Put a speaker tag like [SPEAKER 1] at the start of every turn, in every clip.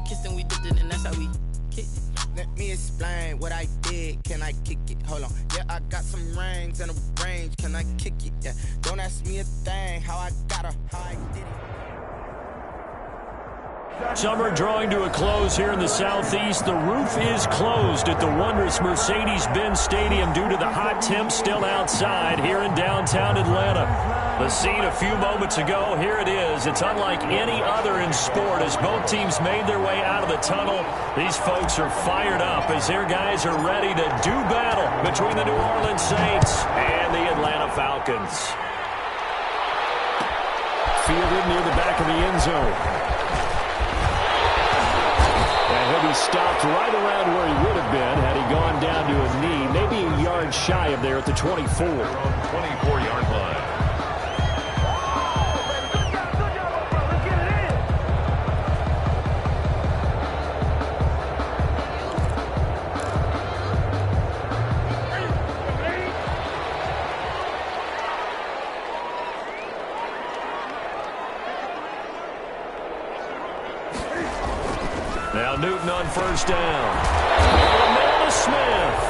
[SPEAKER 1] kissed and we dipped it, and that's how we kicked it.
[SPEAKER 2] Let me explain what I did. Can I kick it? Hold on. Yeah, I got some rings and a range. Can I kick it? Yeah. Don't ask me a thing. How I got her, how I did it.
[SPEAKER 3] Summer drawing to a close here in the Southeast. The roof is closed at the wondrous Mercedes-Benz Stadium due to the hot temps still outside here in downtown Atlanta. The scene a few moments ago, here it is. It's unlike any other in sport as both teams made their way out of the tunnel. These folks are fired up as their guys are ready to do battle between the New Orleans Saints and the Atlanta Falcons. Fielded near the back of the end zone. He'll be stopped right around where he would have been had he gone down to a knee, maybe a yard shy of there at the 24.
[SPEAKER 4] 24-yard line.
[SPEAKER 3] Now Newton on first down. Amanda Smith.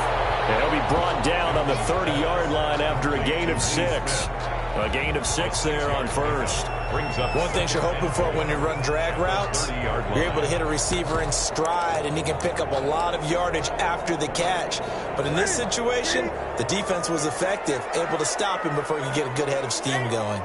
[SPEAKER 3] And he'll be brought down on the 30-yard line after a gain of 6. A gain of 6 there on first.
[SPEAKER 5] One thing you're hoping for when you run drag routes, you're able to hit a receiver in stride, and he can pick up a lot of yardage after the catch. But in this situation, the defense was effective, able to stop him before he could get a good head of steam going.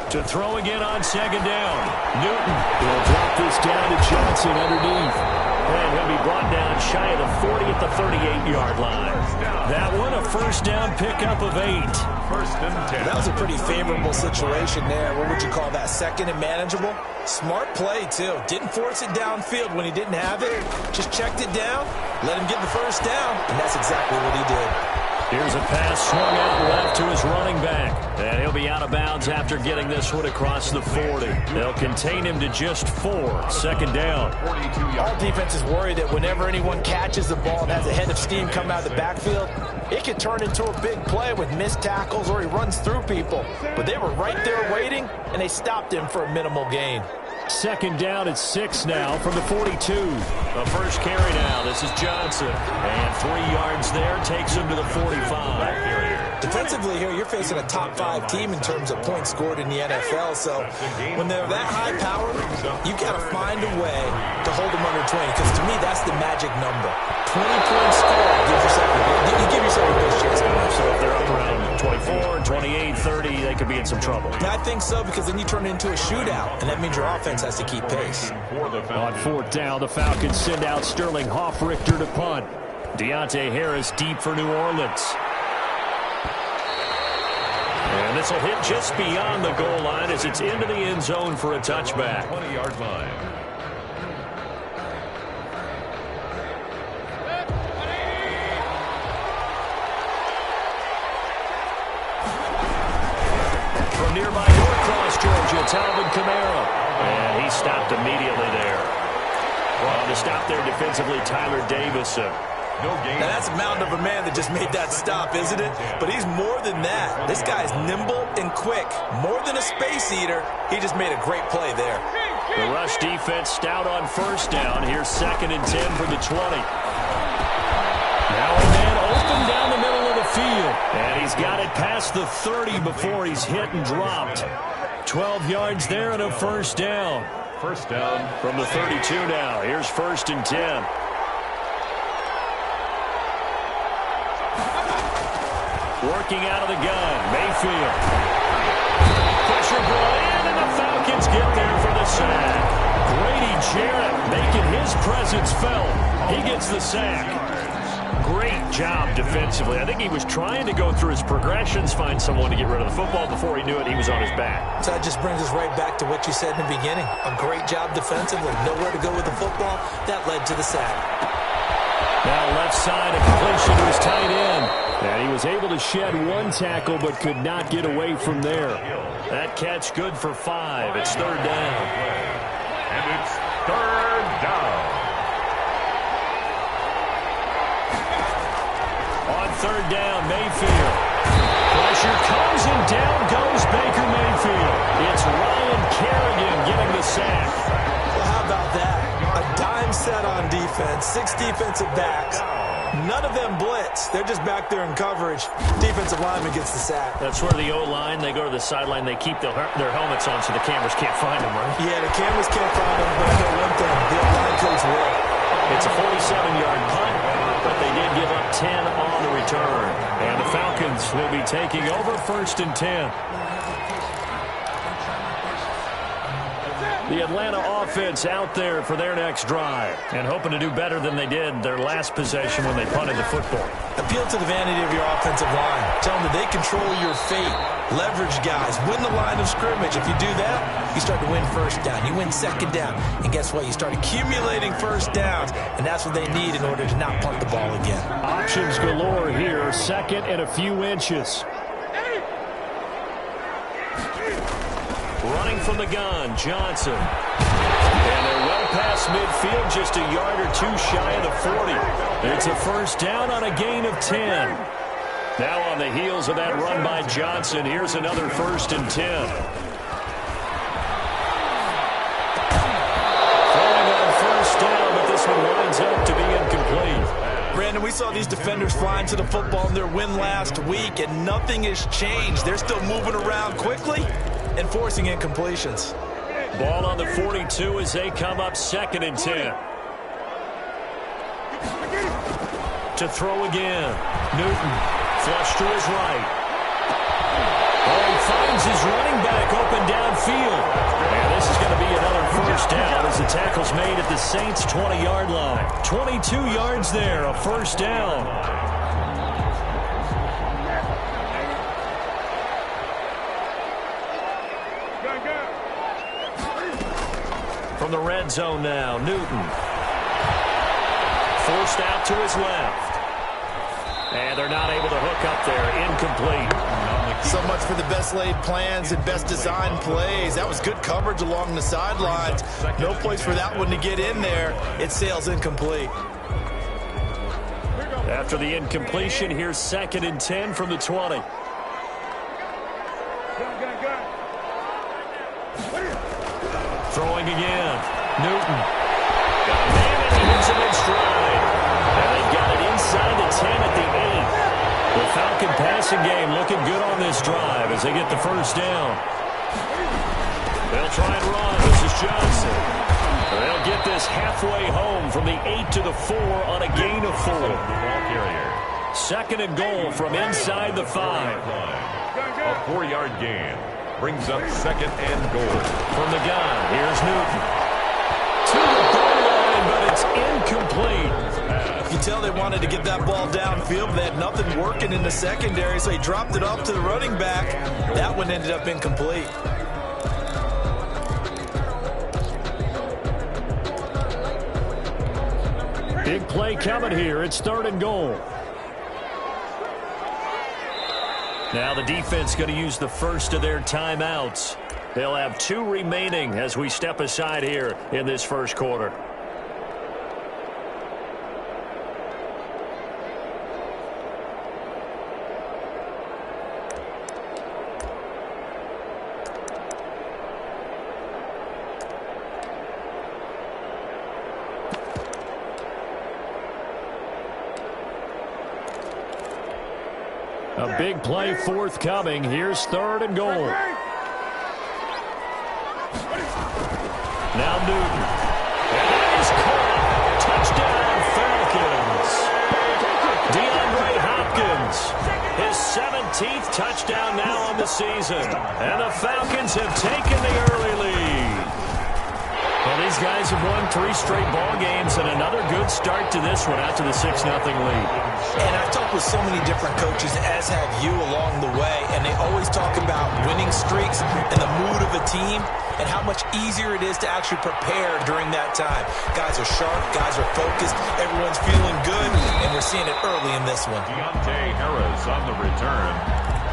[SPEAKER 3] To throw again on second down. Newton will drop this down to Johnson underneath. And he'll be brought down shy of the 40 at the 38-yard line. That one a first down pickup of 8.
[SPEAKER 4] First and 10.
[SPEAKER 5] That was a pretty favorable situation there. What would you call that? Second and manageable? Smart play, too. Didn't force it downfield when he didn't have it. Just checked it down, let him get the first down, and that's exactly what he did.
[SPEAKER 3] Here's a pass swung out left to his running back. And he'll be out of bounds after getting this one across the 40. They'll contain him to just 4. Second down.
[SPEAKER 5] All defenses worry that whenever anyone catches the ball and has a head of steam come out of the backfield, it can turn into a big play with missed tackles or he runs through people. But they were right there waiting, and they stopped him for a minimal gain.
[SPEAKER 3] Second down at 6 now from the 42. The first carry now. This is Johnson. And 3 yards there takes him to the 45.
[SPEAKER 5] Defensively here, you're facing a top 5 team in terms of points scored in the NFL. So when they're that high powered, you got to find a way to hold them under 20. Because to me, that's the magic number. 20-point score gives yourself you give yourself a good chance to win.
[SPEAKER 3] So if they're up around 24, 28, 30, they could be in some trouble.
[SPEAKER 5] I think so, because then you turn it into a shootout, and that means your offense has to keep pace.
[SPEAKER 3] On fourth down, the Falcons send out Sterling Hoffrichter to punt. Deontay Harris deep for New Orleans. And this will hit just beyond the goal line as it's into the end zone for a touchback.
[SPEAKER 4] 20-yard line.
[SPEAKER 3] From nearby Norcross, Georgia, it's Alvin Kamara. And he stopped immediately there. Well, to stop there defensively, Tyler Davison.
[SPEAKER 4] No gain.
[SPEAKER 5] Now, that's a mountain of a man that just made that stop, isn't it? But he's more than that. This guy's nimble and quick. More than a space eater, he just made a great play there.
[SPEAKER 3] The rush defense stout on first down. Here's 2nd and 10 from the 20. Now a man open down the middle of the field. And he's got it past the 30 before he's hit and dropped. 12 yards there and a first down.
[SPEAKER 4] First down.
[SPEAKER 3] From the 32 now. Here's 1st and 10. Working out of the gun, Mayfield. Pressure brought in, and the Falcons get there for the sack. Grady Jarrett making his presence felt. He gets the sack. Great job defensively. I think he was trying to go through his progressions, find someone to get rid of the football. Before he knew it, he was on his back.
[SPEAKER 5] So that just brings us right back to what you said in the beginning. A great job defensively. Nowhere to go with the football. That led to the sack.
[SPEAKER 3] Now left side, a completion to his tight end. And he was able to shed 1 tackle but could not get away from there. That catch good for 5. It's 3rd down.
[SPEAKER 4] And it's 3rd down.
[SPEAKER 3] third down. Mayfield. Pressure comes and down goes Baker Mayfield. It's Ryan Kerrigan getting the sack.
[SPEAKER 5] Well, how about that? A dime set on defense, 6 defensive backs. None of them blitz. They're just back there in coverage. Defensive lineman gets the sack.
[SPEAKER 3] That's where the O-line, they go to the sideline, they keep their helmets on so the cameras can't find them, right?
[SPEAKER 5] Yeah, the cameras can't find them, but I know one thing. The O-line coach will.
[SPEAKER 3] It's a 47-yard punt, but they did give up 10 on the return. And the Falcons will be taking over 1st and 10. The Atlanta offense out there for their next drive and hoping to do better than they did their last possession when they punted the football.
[SPEAKER 5] Appeal to the vanity of your offensive line. Tell them that they control your fate. Leverage guys. Win the line of scrimmage. If you do that, you start to win first down. You win second down. And guess what? You start accumulating first downs. And that's what they need in order to not punt the ball again.
[SPEAKER 3] Options galore here. Second and a few inches. Running from the gun, Johnson. And they're well past midfield, just a yard or two shy of the 40. It's a first down on a gain of 10. Now on the heels of that run by Johnson, here's another 1st and 10. Throwing on first down, but this one winds up to be incomplete.
[SPEAKER 5] Brandon, we saw these defenders flying to the football in their win last week, and nothing has changed. They're still moving around quickly and forcing incompletions.
[SPEAKER 3] Ball on the 42 as they come up 2nd and 10. To throw again. Newton, flush to his right. Oh, he finds his running back open downfield. And this is going to be another first down as the tackle's made at the Saints' 20-yard line. 22 yards there, a first down. From the red zone now, Newton. Forced out to his left. And they're not able to hook up there. Incomplete.
[SPEAKER 5] So much for the best laid plans and best designed plays. That was good coverage along the sidelines. No place for that one to get in there. It sails incomplete.
[SPEAKER 3] After the incompletion, here's 2nd and 10 from the 20. Throwing again. Newton. Got a man and he hits him in stride. And they've got it inside the 10 at the 8. The Falcon passing game looking good on this drive as they get the first down. They'll try and run. This is Johnson. They'll get this halfway home from the 8 to the 4 on a gain of 4. 2nd and goal from inside the 5.
[SPEAKER 4] A 4-yard gain brings up 2nd and goal.
[SPEAKER 3] From the gun, here's Newton. To the goal line, but it's incomplete.
[SPEAKER 5] You tell they wanted to get that ball downfield, but they had nothing working in the secondary, so he dropped it off to the running back. That one ended up incomplete.
[SPEAKER 3] Big play coming here. It's 3rd and goal. Now the defense going to use the first of their timeouts. They'll have 2 remaining as we step aside here in this first quarter. A big play forthcoming. Here's 3rd and goal. Now Newton. And that is caught. Touchdown, Falcons. DeAndre Hopkins. His 17th touchdown now on the season. And the Falcons have taken the early lead. Well, these guys have won 3 straight ball games and another good start to this one out to the 6-0 lead.
[SPEAKER 5] And I've talked with so many different coaches, as have you along the way, and they always talk about winning streaks and the mood of a team and how much easier it is to actually prepare during that time. Guys are sharp, guys are focused, everyone's feeling good, and we're seeing it early in this one.
[SPEAKER 4] Deontay Harris on the return.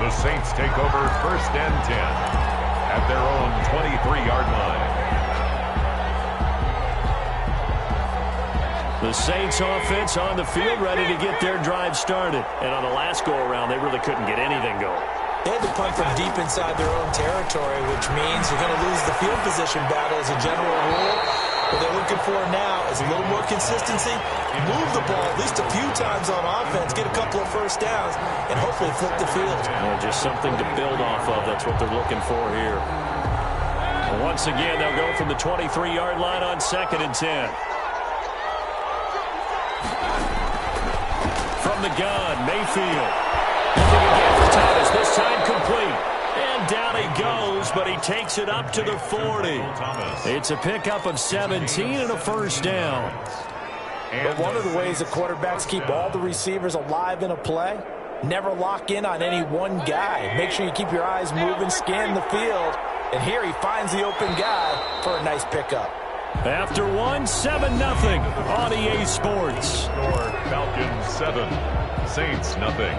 [SPEAKER 4] The Saints take over 1st and 10 at their own 23-yard line.
[SPEAKER 3] The Saints offense on the field, ready to get their drive started. And on the last go-around, they really couldn't get anything going.
[SPEAKER 5] They had to punt from deep inside their own territory, which means you're going to lose the field position battle as a general rule. What they're looking for now is a little more consistency, move the ball at least a few times on offense, get a couple of first downs, and hopefully flip the field.
[SPEAKER 3] Just something to build off of. That's what they're looking for here. And once again, they'll go from the 23-yard line on 2nd and 10. From the gun, Mayfield. Looking again for Thomas, this time complete. And down he goes, but he takes it up to the 40. It's a pickup of 17 and a first down.
[SPEAKER 5] But one of the ways the quarterbacks keep all the receivers alive in a play, never lock in on any one guy. Make sure you keep your eyes moving, scan the field. And here he finds the open guy for a nice pickup.
[SPEAKER 3] After 7-0 on EA Sports.
[SPEAKER 4] Score Falcons 7, Saints nothing.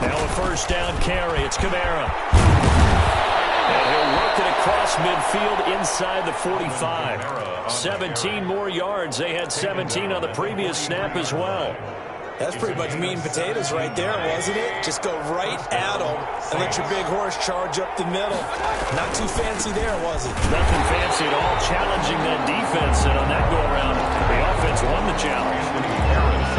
[SPEAKER 3] Now a first down carry. It's Kamara. And he'll work it across midfield inside the 45. 17 more yards. They had 17 on the previous snap as well.
[SPEAKER 5] That's pretty much meat and potatoes right there, wasn't it? Just go right at them and let your big horse charge up the middle. Not too fancy there, was it?
[SPEAKER 3] Nothing fancy at all. Challenging that defense, and on that go-around, the offense won the challenge.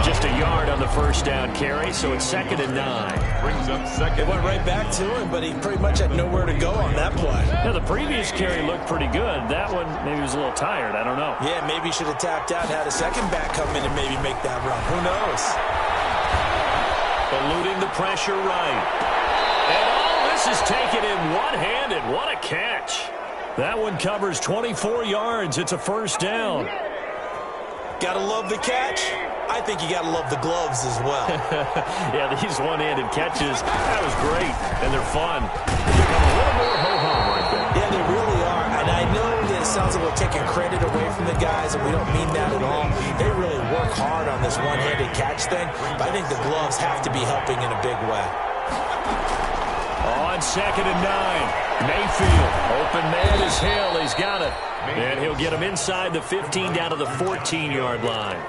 [SPEAKER 3] Just a yard on the first down carry, so it's 2nd and 9.
[SPEAKER 4] Brings up second.
[SPEAKER 5] It went right back to him, but he pretty much had nowhere to go on that play.
[SPEAKER 3] Yeah, the previous carry looked pretty good. That one, maybe he was a little tired. I don't know.
[SPEAKER 5] Yeah, maybe he should have tapped out and had a second back come in and maybe make that run. Who knows?
[SPEAKER 3] Eluding the pressure right. And all this is taken in one-handed. What a catch. That one covers 24 yards. It's a first down.
[SPEAKER 5] Gotta love the catch. I think you gotta love the gloves as well.
[SPEAKER 3] Yeah, these one-handed catches, that was great, and they're fun. They become a little more ho-hum right there.
[SPEAKER 5] Yeah, they really are, and I know that it sounds like we're taking credit away from the guys, and we don't mean that at all. They really work hard on this one-handed catch thing, but I think the gloves have to be helping in a big way.
[SPEAKER 3] On 2nd and 9, Mayfield. Open man is Hill. He's got it. And he'll get him inside the 15 down to the 14-yard line.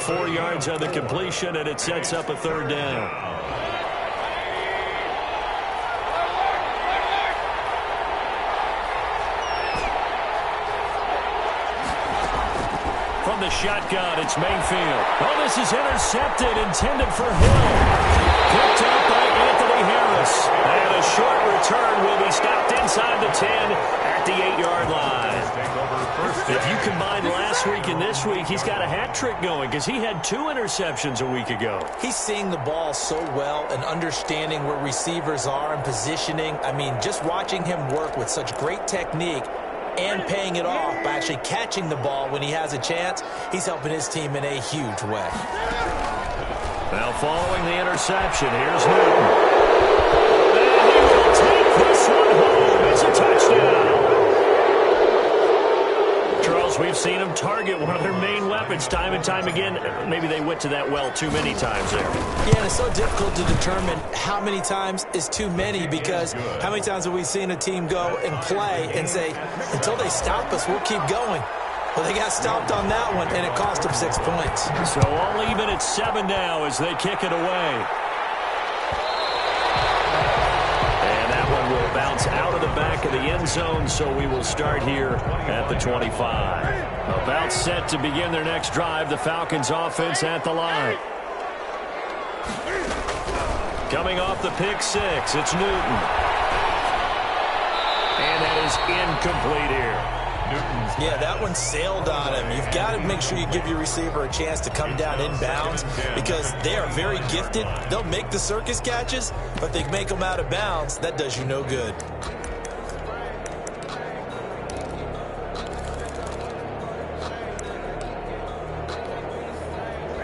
[SPEAKER 3] 4 yards on the completion, and it sets up a third down. From the shotgun, it's Mayfield. Oh, this is intercepted, intended for Hill. Picked up by Anthony Harris. And a short return will be stopped inside the 10 at the 8-yard line. If you combine last week and this week, he's got a hat trick going because he had 2 interceptions a week ago.
[SPEAKER 5] He's seeing the ball so well and understanding where receivers are and positioning. I mean, just watching him work with such great technique and paying it off by actually catching the ball when he has a chance, he's helping his team in a huge way.
[SPEAKER 3] Now following the interception, here's Newton. And he will take this one home. It's a touchdown. Charles, we've seen him target one of their main weapons time and time again. Maybe they went to that well too many times there.
[SPEAKER 5] Yeah, and it's so difficult to determine how many times is too many because how many times have we seen a team go and play and say, until they stop us, we'll keep going. Well, they got stopped on that one, and it cost them 6 points.
[SPEAKER 3] So all even at 7 now as they kick it away. Will bounce out of the back of the end zone, so we will start here at the 25. About set to begin their next drive, the Falcons offense at the line. Coming off the pick 6, it's Newton. And that is incomplete here.
[SPEAKER 5] Yeah, that one sailed on him. You've got to make sure you give your receiver a chance to come down inbounds because they are very gifted. They'll make the circus catches, but they make them out of bounds. That does you no good.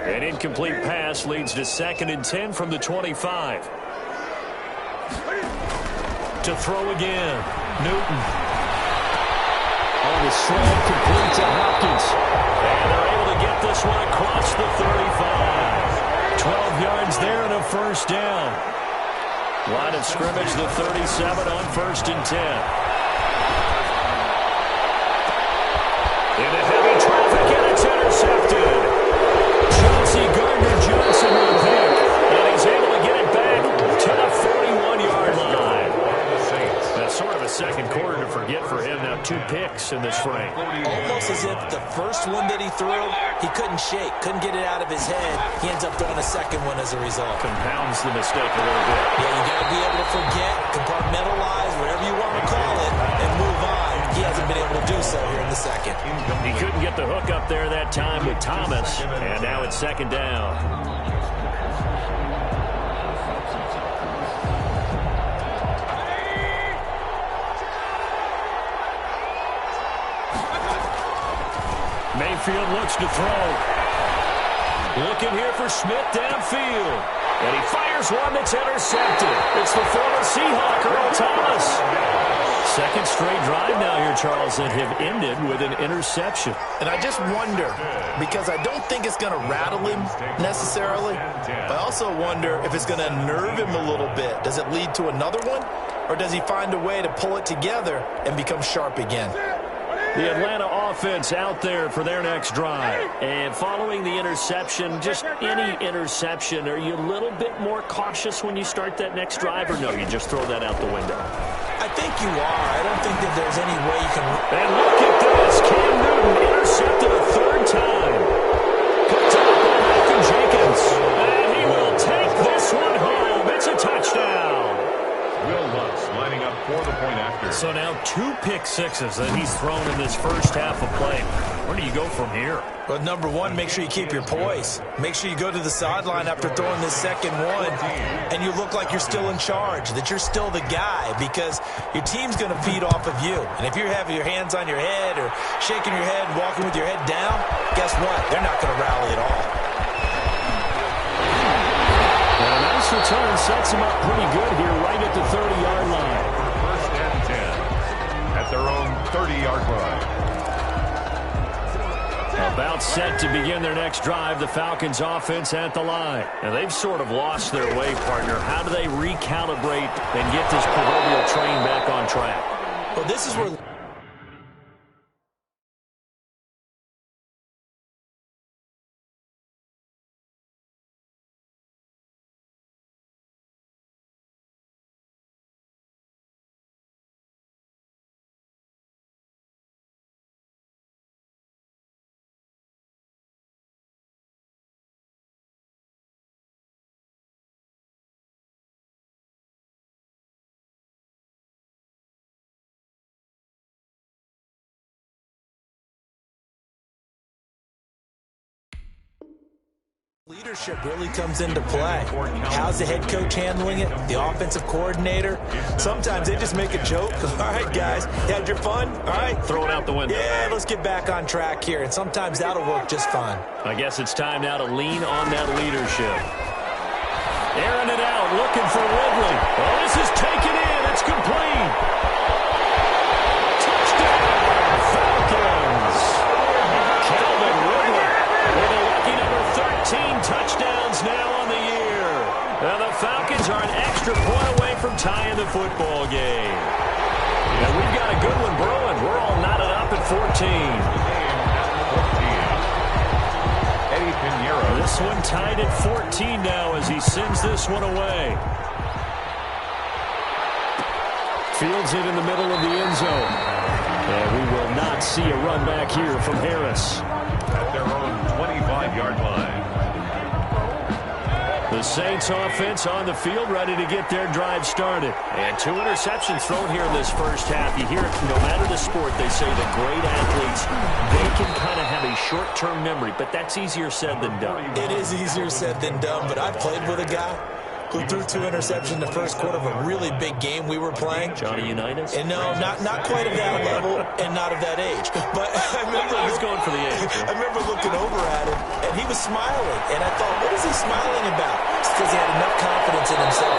[SPEAKER 3] An incomplete pass leads to 2nd and 10 from the 25. To throw again, Newton. On the slant, complete to Hopkins. And they're able to get this one across the 35. 12 yards there. a first down. Line of scrimmage, the 37 on 1st and 10. Into heavy traffic, and it's intercepted. Chauncey Gardner-Johnson with a pick, and he's able to get it back to the 41-yard line. That's sort of a second quarter to forget for him. Now 2 picks in this frame.
[SPEAKER 5] Almost as if the first one that he threw, he couldn't shake, couldn't get it out of his head. He ends up throwing a second one as a result.
[SPEAKER 3] Compounds the mistake a little bit.
[SPEAKER 5] Yeah, you got to be able to forget, compartmentalize, whatever you want to call it, and move on. He hasn't been able to do so here in the second.
[SPEAKER 3] He couldn't get the hook up there that time with Thomas, and now it's 2nd down. Mayfield looks to throw. Looking here for Smith downfield. And he fires one that's intercepted. It's the former Seahawk, Earl Thomas. Second straight drive now here, Charles, that have ended with an interception.
[SPEAKER 6] And I just wonder, because I don't think it's going to rattle him necessarily, but I also wonder if it's going to nerve him a little bit. Does it lead to another one? Or does he find a way to pull it together and become sharp again?
[SPEAKER 3] The Atlanta offense out there for their next drive. And following the interception, just any interception, are you a little bit more cautious when you start that next drive, or no, you just throw that out the window?
[SPEAKER 5] I think you are. I don't think that there's any way you can...
[SPEAKER 3] And look at this. Cam Newton intercepted a 3rd time. Picked up by Malcolm Jenkins. And he will take this one home. It's a touchdown.
[SPEAKER 4] Will Lutz lining up for the point after.
[SPEAKER 3] So now 2 pick sixes that he's thrown in this first half of play. Where do you go from here?
[SPEAKER 5] But number one, make sure you keep your poise. Make sure you go to the sideline after throwing this second one, and you look like you're still in charge, that you're still the guy, because your team's going to feed off of you. And if you're having your hands on your head or shaking your head, walking with your head down, guess what? They're not going to rally at all.
[SPEAKER 3] And a nice return sets him up pretty good here right at the 30-yard line.
[SPEAKER 4] 1st and 10 at their own 30-yard line.
[SPEAKER 3] About set to begin their next drive, the Falcons offense at the line. And they've sort of lost their way, partner. How do they recalibrate and get this proverbial train back on track?
[SPEAKER 5] Well, this is where... leadership really comes into play. How's the head coach handling it? The offensive coordinator? Sometimes they just make a joke. All right, guys, you had your fun? All right.
[SPEAKER 3] Throw it out the window.
[SPEAKER 5] Yeah, let's get back on track here. And sometimes that'll work just fine.
[SPEAKER 3] I guess it's time now to lean on that leadership. Airing it out, looking for Ridley. Oh, this is taken in. It's complete. Touchdown, Falcons. Calvin Ridley with a lucky number 13 touchdowns now on the year. And the Falcons are an extra point away from tying the football game. And we've got a good one brewing. We're all knotted up at 14. This one tied at 14 now as he sends this one away. Fields it in the middle of the end zone. And we will not see a run back here from Harris.
[SPEAKER 4] At their own 25-yard line.
[SPEAKER 3] The Saints offense on the field ready to get their drive started. And 2 interceptions thrown here in this first half. You hear it, no matter the sport, they say that great athletes, they can kind of have a short-term memory, but that's easier said than done.
[SPEAKER 5] It is easier said than done, but I played with a guy who threw 2 interceptions in the first quarter of a really big game we were playing.
[SPEAKER 3] Johnny Unitas?
[SPEAKER 5] And no, not quite of that level and not of that age. But I remember
[SPEAKER 3] I was going for the age.
[SPEAKER 5] I remember looking over at him, and he was smiling. And I thought, what is he smiling about? It's because he had enough confidence in himself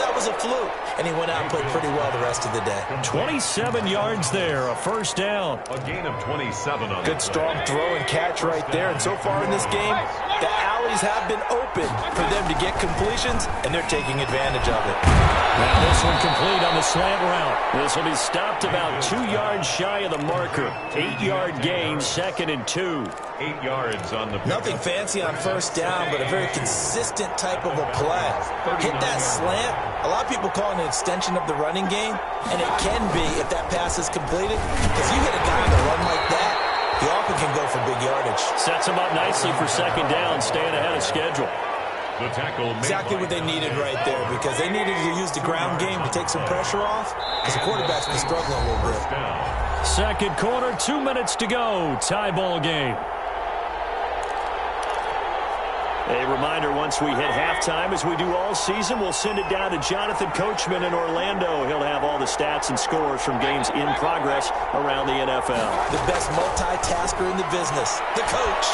[SPEAKER 5] that was a fluke. And he went out and played pretty well the rest of the day.
[SPEAKER 3] 27 yards there, a first down.
[SPEAKER 4] A gain of 27 on
[SPEAKER 5] good strong throw and catch right there. And so far in this game, the
[SPEAKER 6] alleys have been open for them to get completions, and they're taking advantage of it.
[SPEAKER 3] Now this one complete on the slant route. This will be stopped about 2 yards shy of the marker. 8-yard gain, 2nd and 2.
[SPEAKER 4] 8 yards on the pickup.
[SPEAKER 5] Nothing fancy on first down, but a very consistent type of a play. Hit that slant. A lot of people call it an extension of the running game, and it can be if that pass is completed. Because you hit a guy on the run like that, he often can go for big yardage.
[SPEAKER 3] Sets him up nicely for 2nd down, staying ahead of schedule.
[SPEAKER 4] The tackle
[SPEAKER 5] Exactly what they needed right there, because they needed to use the ground game to take some pressure off, because the quarterback's been struggling a little bit.
[SPEAKER 3] Second quarter, 2 minutes to go. Tie ball game. A reminder, once we hit halftime, as we do all season, we'll send it down to Jonathan Coachman in Orlando. He'll have all the stats and scores from games in progress around the NFL.
[SPEAKER 5] The best multitasker in the business, the coach.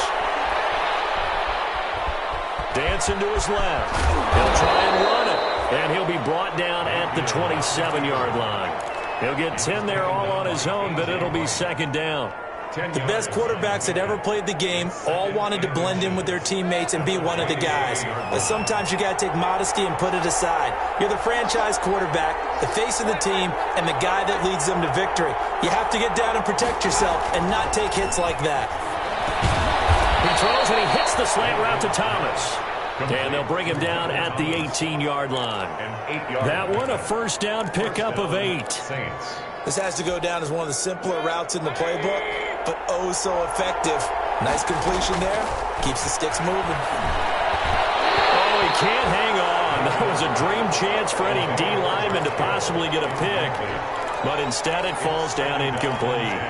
[SPEAKER 3] Dancing to his left. He'll try and run it. And he'll be brought down at the 27-yard line. He'll get 10 there all on his own, but it'll be 2nd down.
[SPEAKER 5] The best quarterbacks that ever played the game all wanted to blend in with their teammates and be one of the guys. But sometimes you got to take modesty and put it aside. You're the franchise quarterback, the face of the team, and the guy that leads them to victory. You have to get down and protect yourself and not take hits like that.
[SPEAKER 3] He throws and he hits the slant route to Thomas. And they'll bring him down at the 18-yard line. That one, a first down pickup of 8.
[SPEAKER 5] This has to go down as one of the simpler routes in the playbook, but oh so effective. Nice completion there. Keeps the sticks moving.
[SPEAKER 3] Oh, he can't hang on. That was a dream chance for any D lineman to possibly get a pick, but instead it falls down incomplete.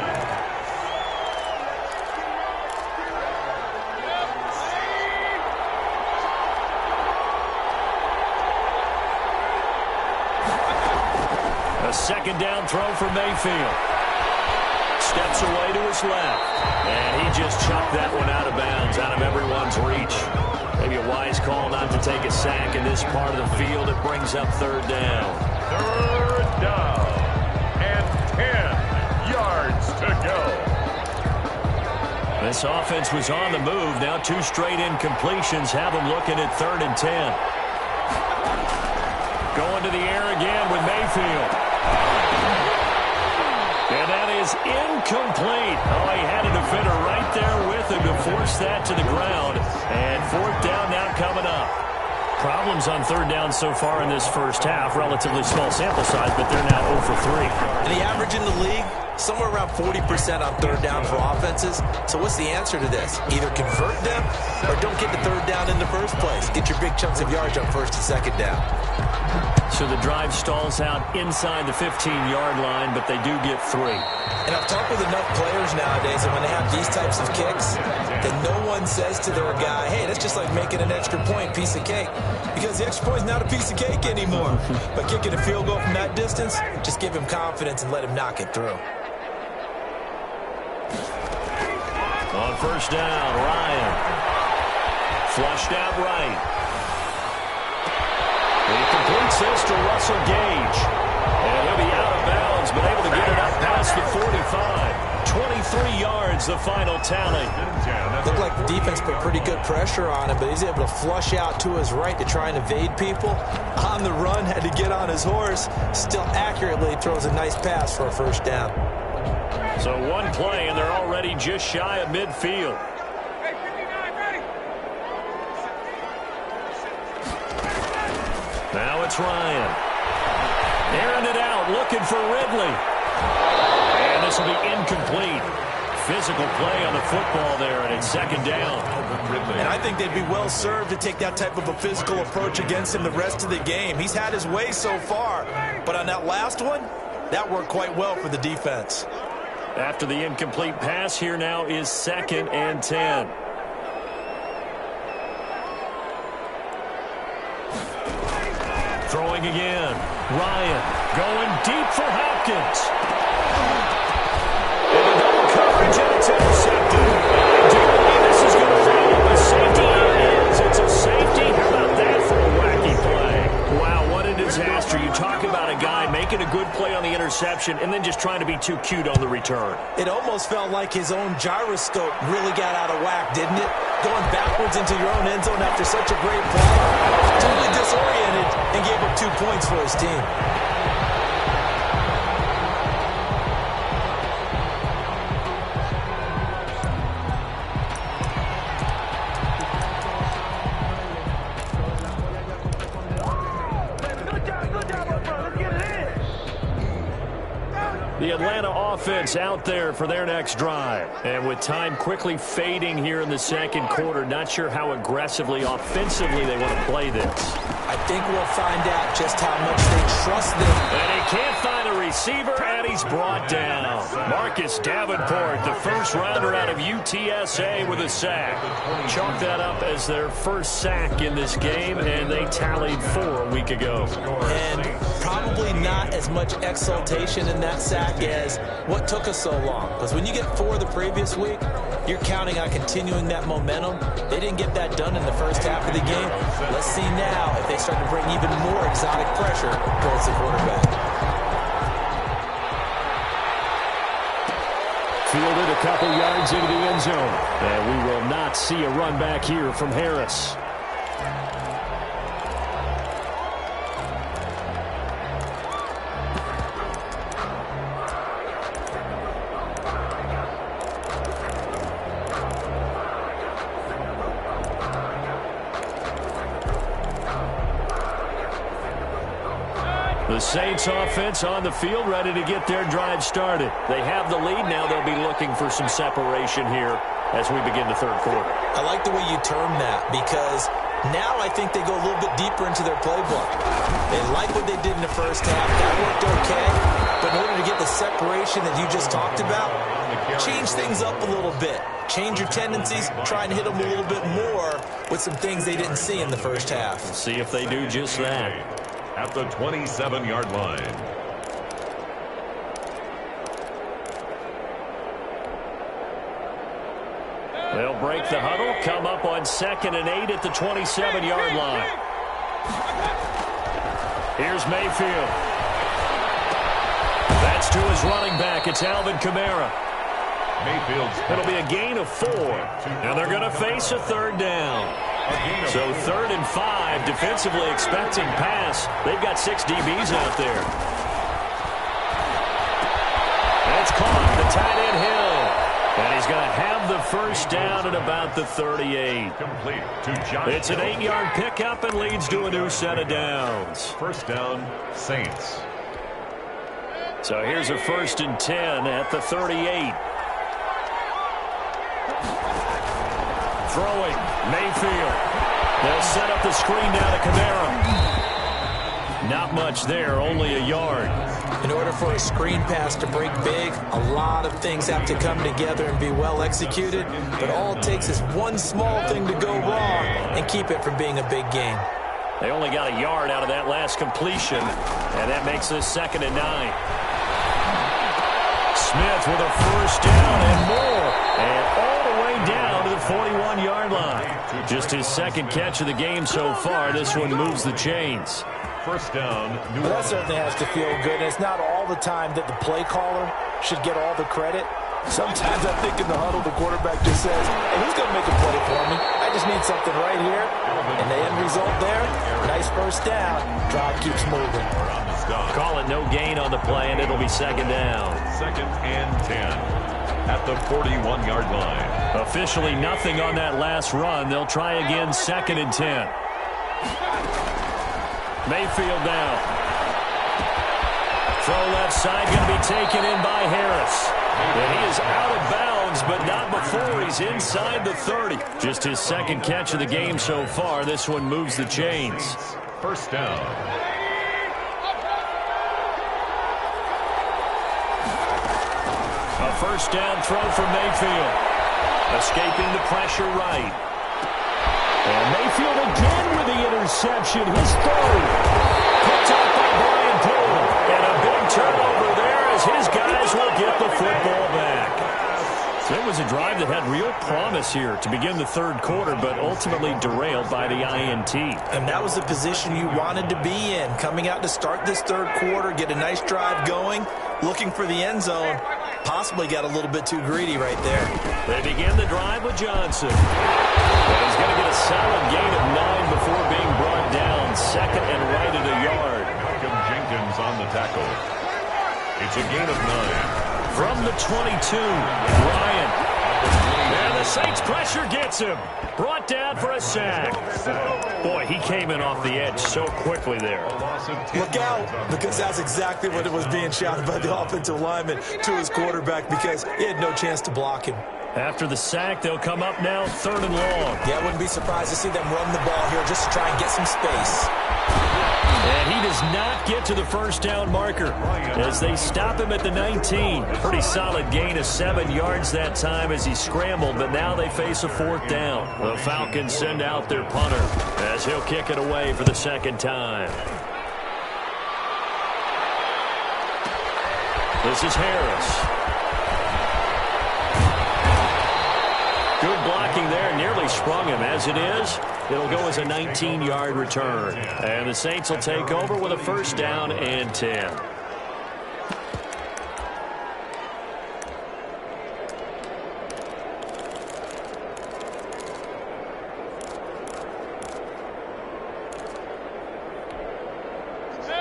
[SPEAKER 3] A 2nd down throw for Mayfield. Steps away to his left. And he just chucked that one out of bounds, out of everyone's reach. Maybe a wise call not to take a sack in this part of the field. It brings up 3rd down.
[SPEAKER 4] 3rd down. And 10 yards to go.
[SPEAKER 3] This offense was on the move. Now 2 straight incompletions have them looking at 3rd and 10. Going to the air again with Mayfield. And that is incomplete. Oh, he had a defender right there with him to force that to the ground. And 4th down now coming up. Problems on 3rd down so far in this first half. Relatively small sample size, but they're now 0 for 3.
[SPEAKER 5] And the average in the league, somewhere around 40% on 3rd down for offenses. So what's the answer to this? Either convert them or don't get the 3rd down in the first place. Get your big chunks of yards on 1st and 2nd down.
[SPEAKER 3] So the drive stalls out inside the 15-yard line, but they do get 3.
[SPEAKER 5] And I've talked with enough players nowadays that when they have these types of kicks, that no one says to their guy, hey, that's just like making an extra point, piece of cake. Because the extra point is not a piece of cake anymore. But kicking a field goal from that distance, just give him confidence and let him knock it through.
[SPEAKER 3] On 1st down, Ryan. Flushed out right. He completes this to Russell Gage. And he'll be out of bounds, but able to get it up past the 45. 23 yards, the final tally.
[SPEAKER 5] Looked like the defense put pretty good pressure on him, but he's able to flush out to his right to try and evade people. On the run, had to get on his horse. Still accurately throws a nice pass for a 1st down.
[SPEAKER 3] So 1 play, and they're already just shy of midfield. Now it's Ryan. Airing it out, looking for Ridley. And this will be incomplete. Physical play on the football there, and it's 2nd down.
[SPEAKER 5] And I think they'd be well served to take that type of a physical approach against him the rest of the game. He's had his way so far, but on that last one, that worked quite well for the defense.
[SPEAKER 3] After the incomplete pass, here now is 2nd and 10. Throwing again. Ryan going deep for Hopkins. And a double coverage, and it's intercepted. I do believe this is going to fall. The safety is. It's a safety. How about that for a wacky play? Wow, what a disaster. You talk about a guy making a good play on the interception and then just trying to be too cute on the return.
[SPEAKER 5] It almost felt like his own gyroscope really got out of whack, didn't it? going backwards into your own end zone after such a great play. Totally disoriented and gave up 2 points for his team.
[SPEAKER 3] The Atlanta offense out there for their next drive. And with time quickly fading here in the second quarter, not sure how aggressively, offensively they want to play this.
[SPEAKER 5] I think we'll find out just how much they trust them.
[SPEAKER 3] And he can't find a receiver, and he's brought down. Marcus Davenport, the first rounder out of UTSA with a sack. Chalk that up as their first sack in this game, and they tallied 4 a week ago.
[SPEAKER 5] And probably not as much exultation in that sack as what took us so long. Because when you get 4 the previous week, you're counting on continuing that momentum. They didn't get that done in the first half of the game. Let's see now if they start to bring even more exotic pressure towards the quarterback.
[SPEAKER 3] Fielded a couple yards into the end zone. And we will not see a run back here from Harris. The Saints offense on the field, ready to get their drive started. They have the lead. Now they'll be looking for some separation here as we begin the third quarter.
[SPEAKER 5] I like the way you term that, because now I think they go a little bit deeper into their playbook. They like what they did in the first half. That worked okay. But in order to get the separation that you just talked about, change things up a little bit. Change your tendencies. Try and hit them a little bit more with some things they didn't see in the first half.
[SPEAKER 3] See if they do just that.
[SPEAKER 4] At the 27-yard line.
[SPEAKER 3] They'll break the huddle, come up on 2nd and 8 at the 27-yard line. Here's Mayfield. That's to his running back. It's Alvin Kamara. It'll be a gain of 4. And they're going to face a third down. So 3rd and 5, defensively expecting pass. They've got 6 DBs out there. That's caught, the tight end Hill. And he's going to have the first down at about the 38. It's an 8-yard pickup and leads to a new set of downs.
[SPEAKER 4] First down, Saints.
[SPEAKER 3] So here's a 1st and 10 at the 38. Throwing, Mayfield. They'll set up the screen down to Kamara. Not much there, only a yard.
[SPEAKER 5] In order for a screen pass to break big, a lot of things have to come together and be well executed. But all it takes is one small thing to go wrong and keep it from being a big gain.
[SPEAKER 3] They only got a yard out of that last completion, and that makes this 2nd and 9. Smith with a first down and more. And all the way down to the 41-yard line. Just his 2nd catch of the game so far. This one moves the chains.
[SPEAKER 4] First down, New
[SPEAKER 7] That certainly has to feel good. It's not all the time that the play caller should get all the credit. Sometimes I think in the huddle, the quarterback just says, hey, who's going to make a play for me? I just need something right here. And the end result there, nice first down. Drive keeps moving.
[SPEAKER 3] Call it no gain on the play, and it'll be 2nd down.
[SPEAKER 4] 2nd and 10 at the 41-yard line.
[SPEAKER 3] Officially nothing on that last run. They'll try again, 2nd and 10. Mayfield down. Throw left side, going to be taken in by Harris. And he is out of bounds, but not before he's inside the 30. Just his 2nd catch of the game so far. This one moves the chains.
[SPEAKER 4] First down.
[SPEAKER 3] A first down throw for Mayfield. Escaping the pressure right. And Mayfield again with the interception. His 3rd. Picked up by Brian Poole. And a big turnover there as his guys will get the football back. So it was a drive that had real promise here to begin the 3rd quarter, but ultimately derailed by the INT.
[SPEAKER 5] And that was the position you wanted to be in. Coming out to start this 3rd quarter, get a nice drive going, looking for the end zone. possibly got a little bit too greedy right there.
[SPEAKER 3] They begin the drive with Johnson. And he's going to get a solid gain of 9 before being brought down. Second and right at a yard.
[SPEAKER 4] Malcolm Jenkins on the tackle. It's a gain of 9.
[SPEAKER 3] From the 22, Ryan. And the Saints pressure gets him. Brought down for a sack. Boy, he came in off the edge so quickly there.
[SPEAKER 5] Look out, because that's exactly what it was being shouted by the offensive lineman to his quarterback, because he had no chance to block him.
[SPEAKER 3] After the sack, they'll come up now 3rd and long.
[SPEAKER 5] Yeah, I wouldn't be surprised to see them run the ball here just to try and get some space.
[SPEAKER 3] And he does not get to the first down marker as they stop him at the 19. Pretty solid gain of 7 yards that time as he scrambled, but now they face a 4th down. The Falcons send out their punter as he'll kick it away for the 2nd time. This is Harris. Good blocking there, nearly sprung him. As it is, it'll go as a 19-yard return. And the Saints will take over with a 1st down and 10.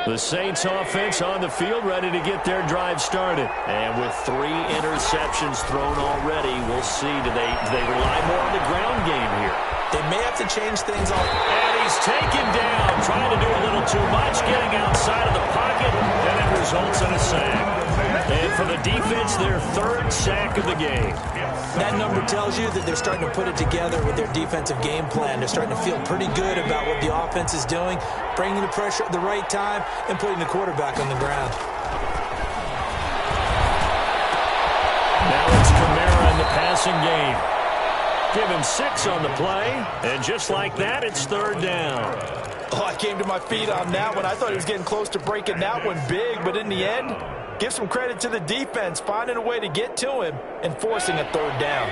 [SPEAKER 3] The Saints offense on the field ready to get their drive started. And with 3 interceptions thrown already, we'll see, do they rely more on the ground game here?
[SPEAKER 5] They may have to change things up.
[SPEAKER 3] And he's taken down, trying to do a little too much, getting outside of the pocket, and it results in a sack. And for the defense, their 3rd sack of the game.
[SPEAKER 5] That number tells you that they're starting to put it together with their defensive game plan. They're starting to feel pretty good about what the offense is doing, bringing the pressure at the right time, and putting the quarterback on the ground.
[SPEAKER 3] Now it's Kamara in the passing game. Give him 6 on the play, and just like that, it's 3rd down.
[SPEAKER 5] Oh, I came to my feet on that one. I thought he was getting close to breaking that one big, but in the end, give some credit to the defense, finding a way to get to him and forcing a 3rd down.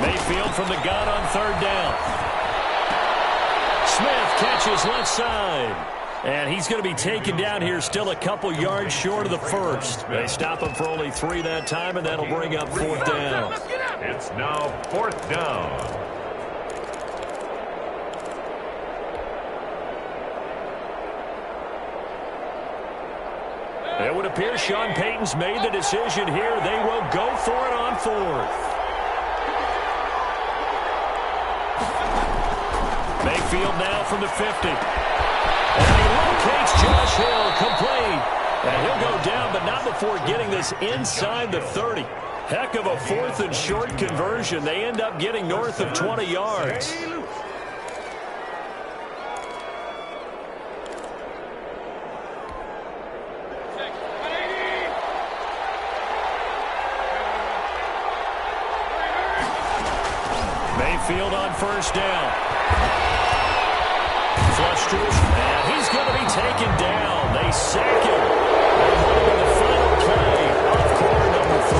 [SPEAKER 3] Mayfield from the gun on 3rd down. Smith catches left side. And he's going to be taken down here, still a couple yards short of the 1st. They stop him for only 3 that time, and that'll bring up 4th down.
[SPEAKER 4] It's now 4th down.
[SPEAKER 3] It would appear Sean Payton's made the decision here. They will go for it on 4th. Mayfield now from the 50. And he locates Josh Hill, complete. And he'll go down, but not before getting this inside the 30. Heck of a 4th and short conversion. They end up getting north of 20 yards. Mayfield on 1st down. Flush to his, and he's going to be taken down. They sack him. And the final play of quarter number 3.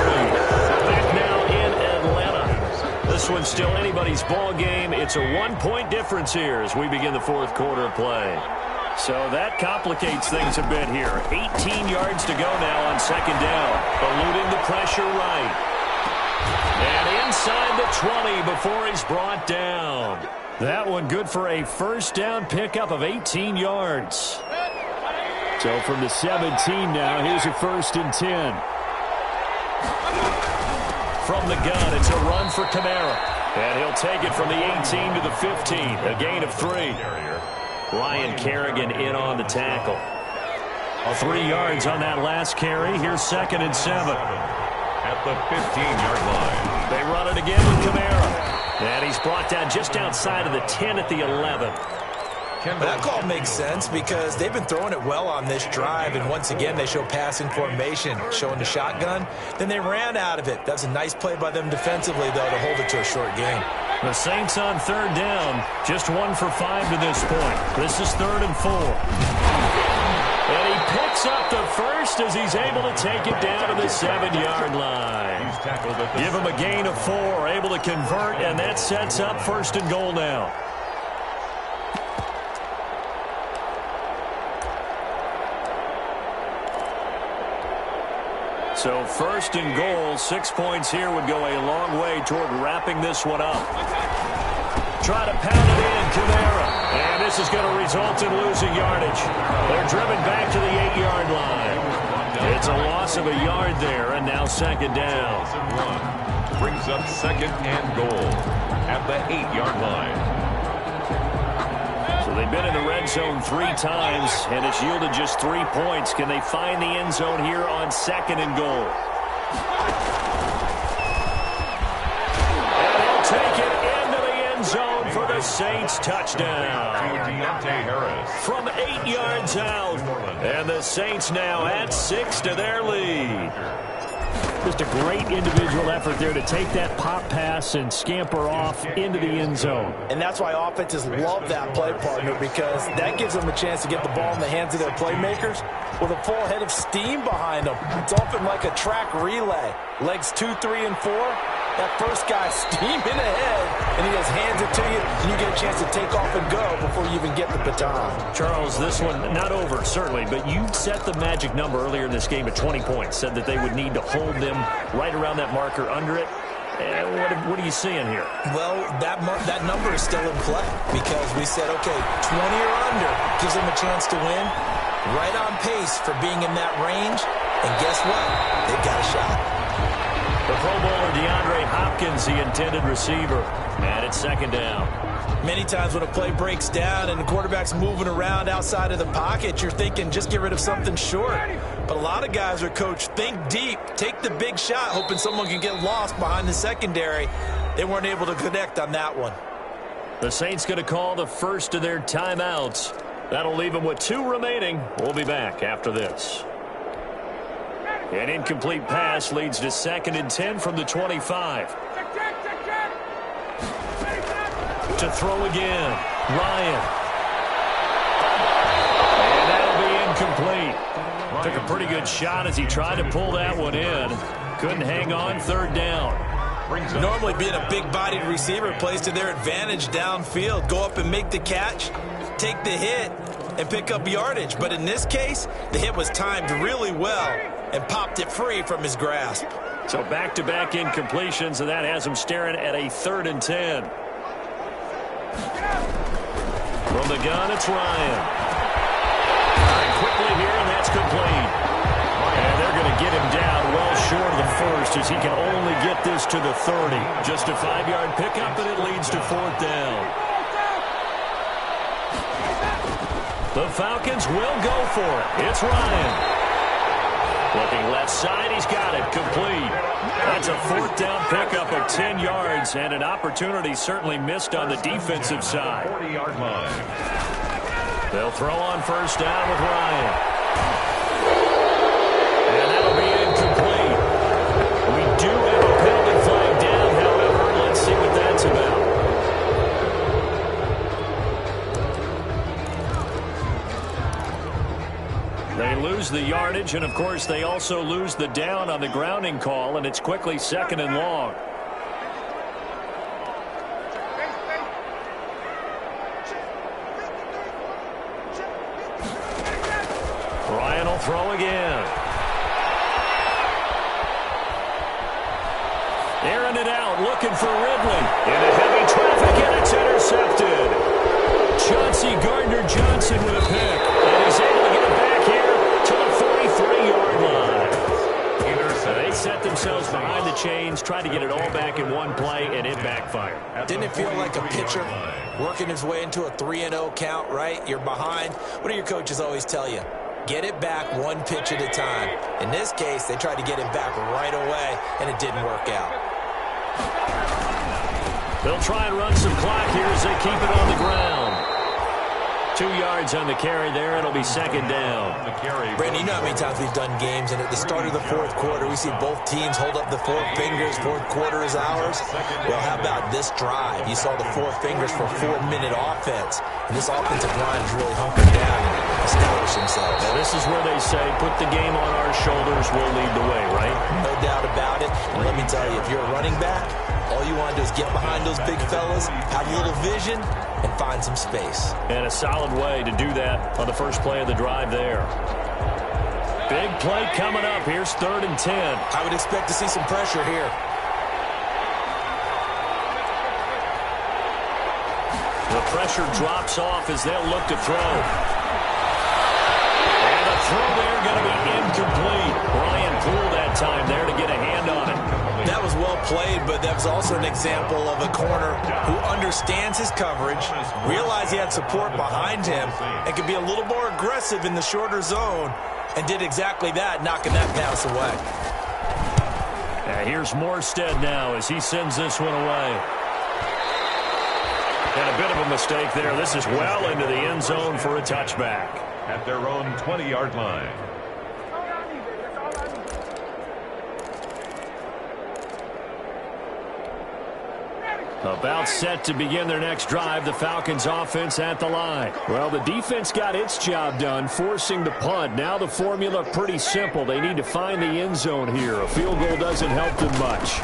[SPEAKER 3] Back now in Atlanta. This one's still anybody's ball game. It's a 1-point difference here as we begin the 4th quarter of play. So that complicates things a bit here. 18 yards to go now on 2nd down. Eluding the pressure right. And inside the 20 before he's brought down. That one good for a 1st down pickup of 18 yards. So from the 17 now, here's a 1st and 10. From the gun, it's a run for Kamara. And he'll take it from the 18 to the 15. A gain of 3. Ryan Kerrigan in on the tackle. 3 yards on that last carry. Here's 2nd and 7.
[SPEAKER 4] At the 15-yard line.
[SPEAKER 3] They run it again with Kamara. And he's brought down just outside of the 10 at the 11.
[SPEAKER 5] That call makes sense because they've been throwing it well on this drive, and once again they show passing formation, showing the shotgun. Then they ran out of it. That's a nice play by them defensively, though, to hold it to a short game.
[SPEAKER 3] The Saints on 3rd down, just 1 for 5 to this point. This is 3rd and 4. And he picks up the 1st as he's able to take it down to the 7-yard line. Give him a gain of 4, able to convert, and that sets up 1st and goal now. So first and goal, 6 points here would go a long way toward wrapping this one up. Try to pound it in, Kamara. And this is going to result in losing yardage. They're driven back to the 8-yard line. It's a loss of a yard there, and now second down.
[SPEAKER 4] Brings up second and goal at the 8-yard line.
[SPEAKER 3] So they've been in the red zone 3 times, and it's yielded just 3 points. Can they find the end zone here on second and goal? And he'll take it into the end zone for the Saints touchdown. From 8 yards out, and the Saints now add 6 to their lead.
[SPEAKER 8] Just a great individual effort there to take that pop pass and scamper off into the end zone.
[SPEAKER 7] And that's why offenses love that play, partner, because that gives them a chance to get the ball in the hands of their playmakers with a full head of steam behind them. It's often like a track relay. Legs 2, 3, and 4. That first guy steaming ahead, and he just hands it to you, and you get a chance to take off and go before you even get the baton.
[SPEAKER 3] Charles, this one not over, certainly, but you set the magic number earlier in this game at 20 points. Said that they would need to hold them right around that marker under it. What are you seeing here?
[SPEAKER 5] Well, that number is still in play because we said, okay, 20 or under gives them a chance to win. Right on pace for being in that range. And guess what? They've got a shot.
[SPEAKER 3] The Pro Bowler DeAndre Hopkins, the intended receiver. And it's second down.
[SPEAKER 5] Many times when a play breaks down and the quarterback's moving around outside of the pocket, you're thinking just get rid of something short. But a lot of guys are coached, think deep, take the big shot, hoping someone can get lost behind the secondary. They weren't able to connect on that one.
[SPEAKER 3] The Saints going to call the first of their timeouts. That'll leave them with 2 remaining. We'll be back after this. An incomplete pass leads to second and 10 from the 25. To throw again, Ryan. And that'll be incomplete. Took a pretty good shot as he tried to pull that one in. Couldn't hang on, third down.
[SPEAKER 5] Normally being a big-bodied receiver plays to their advantage downfield. Go up and make the catch, take the hit, and pick up yardage. But in this case, the hit was timed really well and popped it free from his grasp.
[SPEAKER 3] So back-to-back incompletions, and that has him staring at a third and 10. From the gun, it's Ryan. And quickly here, and that's complete. And they're going to get him down well short of the first as he can only get this to the 30. Just a 5-yard pickup, and it leads to fourth down. The Falcons will go for it. It's Ryan. Looking left side, he's got it, complete. That's a fourth down pickup of 10 yards, and an opportunity certainly missed on the defensive side.
[SPEAKER 4] 40-yard line.
[SPEAKER 3] They'll throw on first down with Ryan. And that'll be incomplete. We do have a penalty flag down, however. Let's see what that's about. They lose the yardage, and, of course, they also lose the down on the grounding call, and it's quickly second and long. Ryan will throw again. Airing it out, looking for Ridley. Into heavy traffic, and it's intercepted. Chauncey Gardner-Johnson with a pick, and he's able to get it back here to the 43-yard line. They set themselves behind the chains, tried to get it all back in one play, and it backfired.
[SPEAKER 5] Didn't it feel like a pitcher working his way into a 3-0 count, right? You're behind. What do your coaches always tell you? Get it back one pitch at a time. In this case, they tried to get it back right away, and it didn't work out.
[SPEAKER 3] They'll try and run some clock here as they keep it on the ground. 2 yards on the carry there. It'll be second down.
[SPEAKER 5] Brandon, you know how many times we've done games, and at the start of the fourth quarter, we see both teams hold up the 4 fingers. Fourth quarter is ours. Well, how about this drive? You saw the 4 fingers for 4-minute offense. And this offensive line is really hunkered down and established themselves.
[SPEAKER 3] Now, this is where they say, put the game on our shoulders, we'll lead the way, right?
[SPEAKER 5] No doubt about it. And let me tell you, if you're a running back, all you want to do is get behind those big fellas, have a little vision, and find some space.
[SPEAKER 3] And a solid way to do that on the first play of the drive there. Big play coming up. Here's 3rd and 10.
[SPEAKER 5] I would expect to see some pressure here.
[SPEAKER 3] The pressure drops off as they'll look to throw. And the throw there going to be incomplete. Brian Poole that time there to get a hand on it.
[SPEAKER 5] That was well played, but that was also an example of a corner who understands his coverage, realized he had support behind him, and could be a little more aggressive in the shorter zone, and did exactly that, knocking that pass away.
[SPEAKER 3] Here's Morstead now as he sends this one away. And a bit of a mistake there. This is well into the end zone for a touchback.
[SPEAKER 4] At their own 20-yard line.
[SPEAKER 3] About set to begin their next drive, the Falcons offense at the line. Well, the defense got its job done, forcing the punt. Now the formula pretty simple. They need to find the end zone here. A field goal doesn't help them much.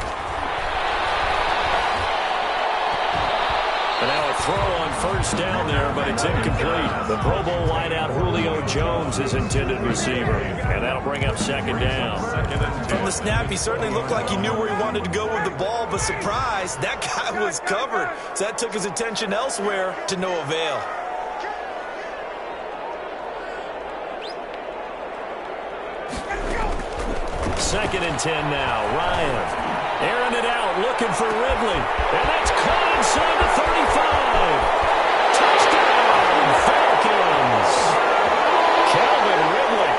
[SPEAKER 3] And now a throw on 1st down there, but it's incomplete. The Pro Bowl wideout Julio Jones is intended receiver. And that'll bring up 2nd down.
[SPEAKER 5] From the snap, he certainly looked like he knew where he wanted to go with the ball, but surprise, that guy was covered. So that took his attention elsewhere to no avail.
[SPEAKER 3] Second and 10 now. Ryan airing it out, looking for Ridley. And that's caught inside the 35. Touchdown, Falcons. Calvin Ridley,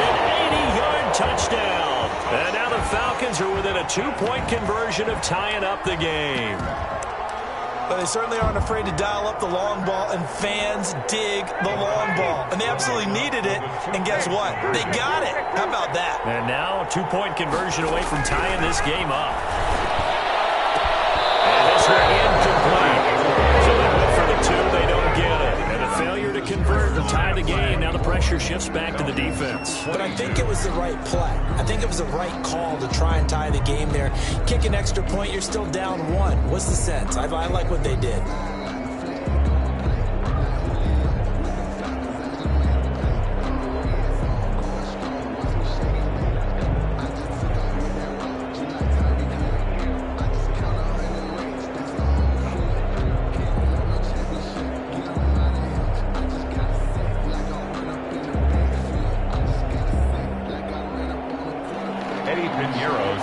[SPEAKER 3] an 80-yard touchdown. And now the Falcons are within a 2-point conversion of tying up the game.
[SPEAKER 5] But they certainly aren't afraid to dial up the long ball, and fans dig the long ball. And they absolutely needed it, and guess what? They got it. How about that?
[SPEAKER 3] And now a 2-point conversion away from tying this game up. And this one incomplete. So they went for the 2, they don't get it. And a failure to convert to tie the game. Now the pressure shifts back to the defense.
[SPEAKER 5] But I think it was the right play. I think it was the right call to try and tie the game there. Kick an extra point, you're still down 1. What's the sense? I like what they did.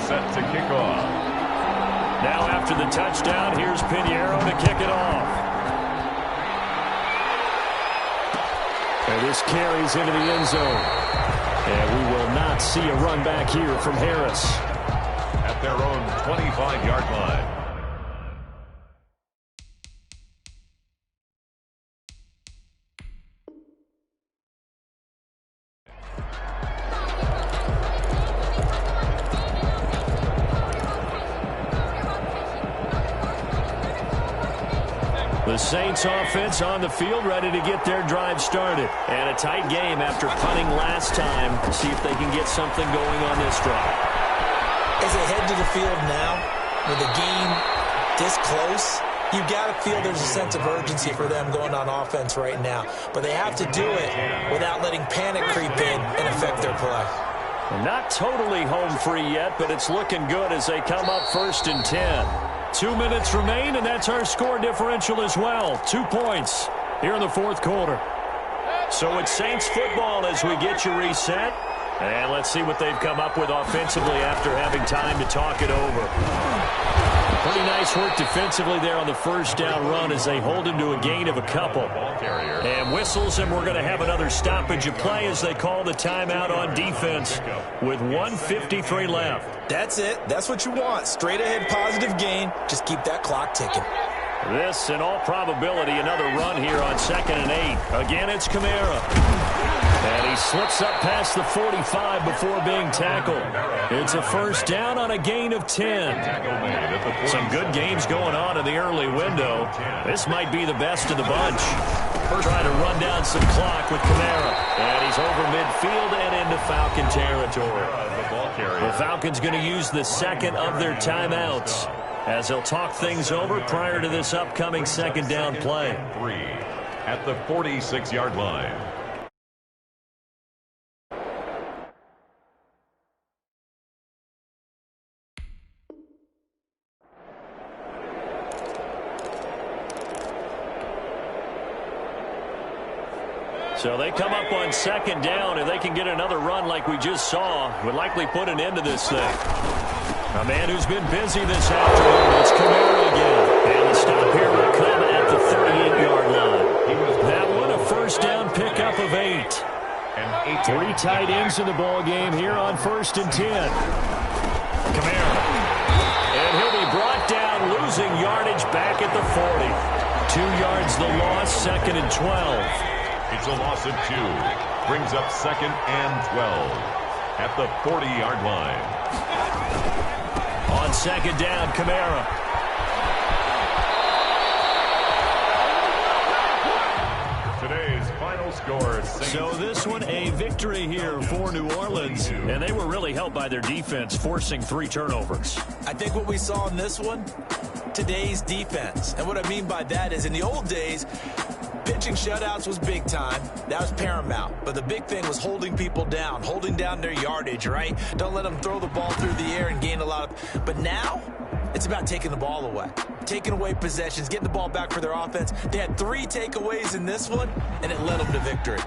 [SPEAKER 4] Set to kick off.
[SPEAKER 3] Now after the touchdown, here's Pinheiro to kick it off. And this carries into the end zone. And we will not see a run back here from Harris.
[SPEAKER 4] At their own 25-yard line.
[SPEAKER 3] The Saints offense on the field, ready to get their drive started. And a tight game after punting last time. See if they can get something going on this drive.
[SPEAKER 5] As they head to the field now, with the game this close, you've got to feel there's a sense of urgency for them going on offense right now. But they have to do it without letting panic creep in and affect their play.
[SPEAKER 3] Not totally home free yet, but it's looking good as they come up 1st and 10. 2 minutes remain, and that's our score differential as well. 2 points here in the 4th quarter. So it's Saints football as we get you reset. And let's see what they've come up with offensively after having time to talk it over. Pretty nice work defensively there on the 1st down run as they hold him to a gain of a couple. And whistles, and we're going to have another stoppage of play as they call the timeout on defense with 1:53 left.
[SPEAKER 5] That's it. That's what you want. Straight ahead positive gain. Just keep that clock ticking.
[SPEAKER 3] This, in all probability, another run here on 2nd and 8. Again, it's Kamara. And he slips up past the 45 before being tackled. It's a 1st down on a gain of 10. Some good games going on in the early window. This might be the best of the bunch. Trying to run down some clock with Kamara. And he's over midfield and into Falcon territory. The Falcons going to use the 2nd of their timeouts as they'll talk things over prior to this upcoming 2nd down play.
[SPEAKER 4] At the 46-yard line.
[SPEAKER 3] So they come up on second down, and they can get another run like we just saw. Would likely put an end to this thing. A man who's been busy this afternoon, it's Kamara again. And the stop here will come at the 38-yard line. That one a first down pickup of 8. Three tight ends in the ball game here on 1st and 10. Kamara. And he'll be brought down, losing yardage back at the 40. 2 yards the loss, 2nd and 12.
[SPEAKER 4] It's a loss of 2. Brings up 2nd and 12 at the 40-yard line.
[SPEAKER 3] On 2nd down, Kamara.
[SPEAKER 4] Today's final score.
[SPEAKER 3] So this one a victory here for New Orleans, and they were really helped by their defense, forcing 3 turnovers.
[SPEAKER 5] I think what we saw in this one, today's defense. And what I mean by that is in the old days, pitching shutouts was big time. That was paramount. But the big thing was holding people down, holding down their yardage, right? Don't let them throw the ball through the air and gain a lot of... But now, it's about taking the ball away. Taking away possessions, getting the ball back for their offense. They had 3 takeaways in this one, and it led them to victory.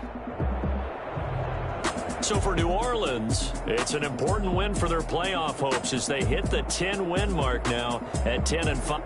[SPEAKER 3] So for New Orleans, it's an important win for their playoff hopes as they hit the 10-win mark now at 10-5.